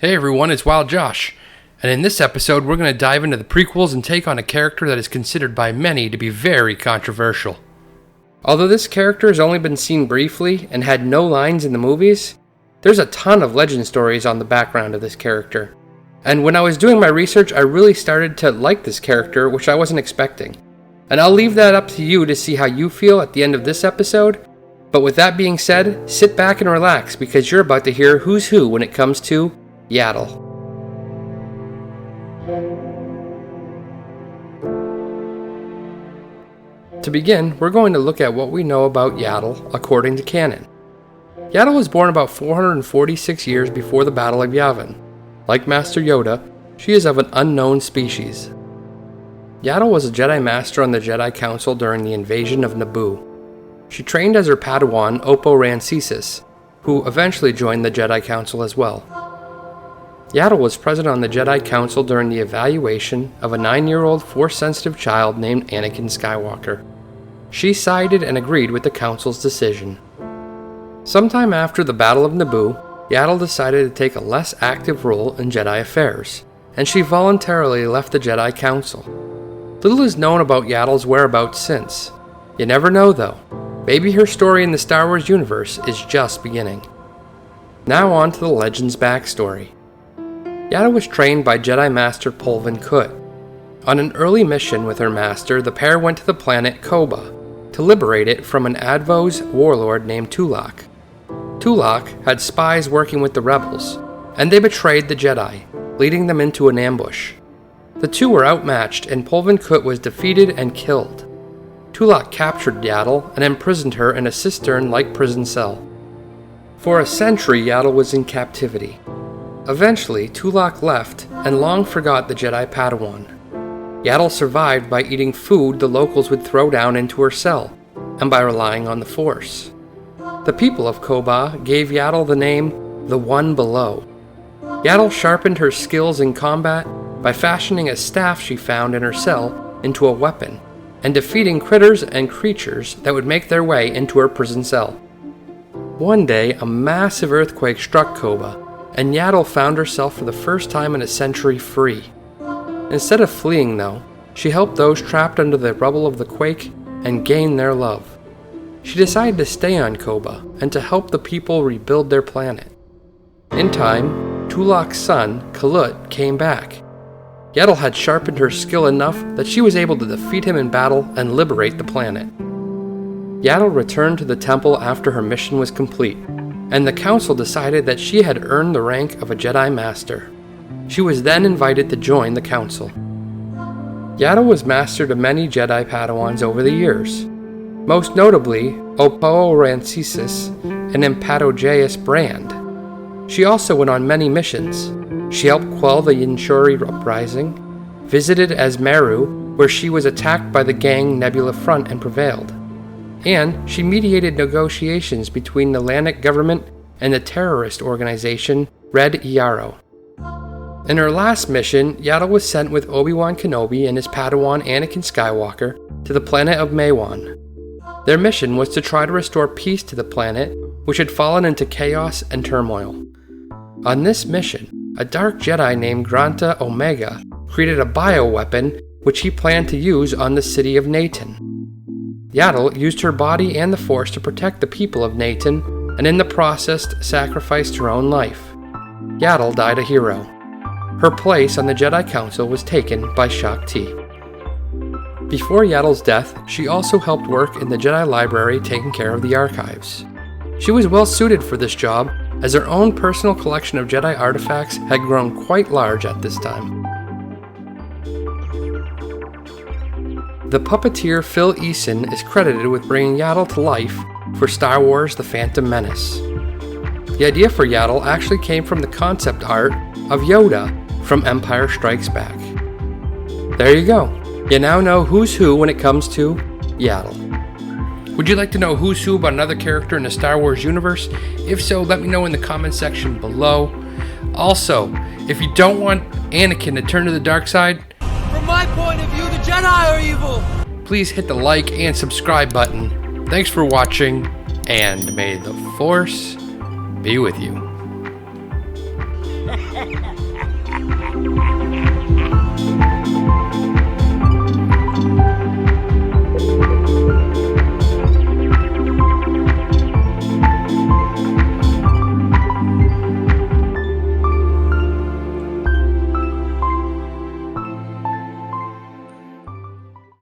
Hey everyone, it's Wild Josh, and in this episode we're going to dive into the prequels and take on a character that is considered by many to be very controversial. Although this character has only been seen briefly and had no lines in the movies, there's a ton of legend stories on the background of this character. And when I was doing my research, I really started to like this character, which I wasn't expecting. And I'll leave that up to you to see how you feel at the end of this episode. But with that being said, sit back and relax because you're about to hear who's who when it comes to Yaddle. To begin, we're going to look at what we know about Yaddle according to Canon. Yaddle was born about 446 years before the Battle of Yavin. Like Master Yoda, she is of an unknown species. Yaddle was a Jedi Master on the Jedi Council during the invasion of Naboo. She trained as her Padawan Oppo Rancisis, who eventually joined the Jedi Council as well. Yaddle was present on the Jedi Council during the evaluation of a 9-year-old Force-sensitive child named Anakin Skywalker. She sided and agreed with the Council's decision. Sometime after the Battle of Naboo, Yaddle decided to take a less active role in Jedi affairs, and she voluntarily left the Jedi Council. Little is known about Yaddle's whereabouts since. You never know though. Maybe her story in the Star Wars universe is just beginning. Now on to the legend's backstory. Yaddle was trained by Jedi Master Pulvin Kut. On an early mission with her master, the pair went to the planet Koba to liberate it from an Advo's warlord named Tulak. Tulak had spies working with the rebels, and they betrayed the Jedi, leading them into an ambush. The two were outmatched, and Pulvin Kut was defeated and killed. Tulak captured Yaddle and imprisoned her in a cistern-like prison cell. For a century, Yaddle was in captivity. Eventually, Tulak left and long forgot the Jedi Padawan. Yaddle survived by eating food the locals would throw down into her cell, and by relying on the Force. The people of Koba gave Yaddle the name the One Below. Yaddle sharpened her skills in combat by fashioning a staff she found in her cell into a weapon, and defeating critters and creatures that would make their way into her prison cell. One day, a massive earthquake struck Koba, and Yaddle found herself for the first time in a century free. Instead of fleeing though, she helped those trapped under the rubble of the quake and gained their love. She decided to stay on Koba and to help the people rebuild their planet. In time, Tulak's son, Kalut, came back. Yaddle had sharpened her skill enough that she was able to defeat him in battle and liberate the planet. Yaddle returned to the temple after her mission was complete, and the council decided that she had earned the rank of a Jedi Master. She was then invited to join the council. Yaddle was master to many Jedi Padawans over the years, most notably Oppo Rancisis and Empatogeus Brand. She also went on many missions. She helped quell the Yinchuri uprising, visited Azmaru, where she was attacked by the gang Nebula Front and prevailed, and she mediated negotiations between the Lanik government and the terrorist organization Red Iaro. In her last mission, Yaddle was sent with Obi-Wan Kenobi and his Padawan Anakin Skywalker to the planet of Maywan. Their mission was to try to restore peace to the planet, which had fallen into chaos and turmoil. On this mission, a dark Jedi named Granta Omega created a bioweapon which he planned to use on the city of Natan. Yaddle used her body and the Force to protect the people of Natan, and in the process sacrificed her own life. Yaddle died a hero. Her place on the Jedi Council was taken by Shakti. Before Yaddle's death, she also helped work in the Jedi Library taking care of the archives. She was well suited for this job, as her own personal collection of Jedi artifacts had grown quite large at this time. The puppeteer Phil Eason is credited with bringing Yaddle to life for Star Wars The Phantom Menace. The idea for Yaddle actually came from the concept art of Yoda from Empire Strikes Back. There you go. You now know who's who when it comes to Yaddle. Would you like to know who's who about another character in the Star Wars universe? If so, let me know in the comment section below. Also, if you don't want Anakin to turn to the dark side, from my point of view, the Jedi are evil! Please hit the like and subscribe button. Thanks for watching, and may the Force be with you. Ha ha ha!